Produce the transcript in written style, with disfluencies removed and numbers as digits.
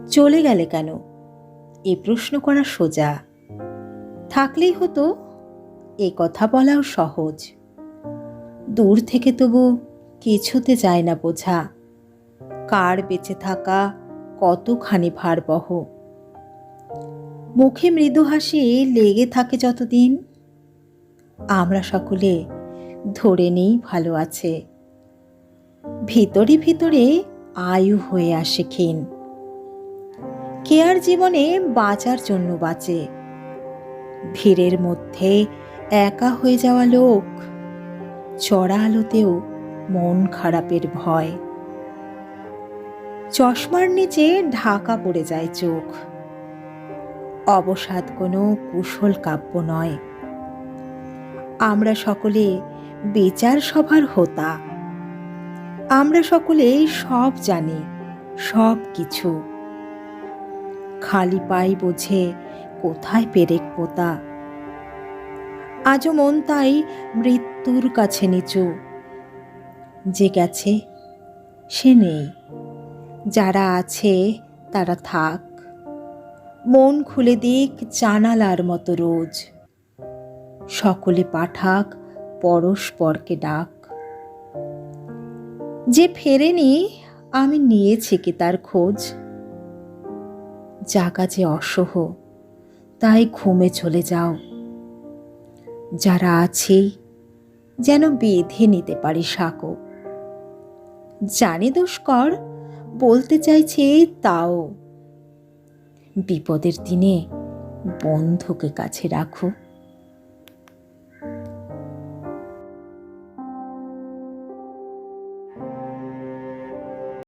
চলে গেলে কেন, এ প্রশ্ন করা সোজা। থাকলেই হতো, এ কথা বলাও সহজ। দূর থেকে তবু কিছুতে যায় না বোঝা, কার বেঁচে থাকা কতখানি ভারবহ। মুখে মৃদু হাসি লেগে থাকে যতদিন, আমরা সকলে ধরে নেই ভালো আছে। ভিতরে ভিতরে আয়ু হয়ে আসে ক্ষীণ। কে আর জীবনে বাঁচার জন্য বাঁচে? ভিড়ের মধ্যে একা হয়ে যাওয়া লোক, চড়া আলোতেও মন খারাপের ভয়। চশমার নিচে ঢাকা পড়ে যায় চোখ, অবসাদ কোনো কুশল কাব্য নয়। আমরা সকলে বিচার সভার হোতা, আমরা সকলে সব জানি, সব কিছু। খালি পাই বোঝে কোথায় পেরেক পোতা। আজও মন তাই মৃত্যুর কাছে নিচু। যে গেছে সে নেই, যারা আছে তারা থাক। মন খুলে দিক জানালার মতো রোজ, সকলে পাঠাক পরস্পরকে ডাক। যে ফেরেনি আমি নিয়েছি কি তার খোঁজ? জাগা যে অসহ তাই ঘুমে চলে যাও। যারা আছে যেন বেঁধে নিতে পারি সাঁকো। জানি দুষ্কর, বলতে চাইছে তাও, বিপদের দিনে বন্ধুকে কাছে রাখো।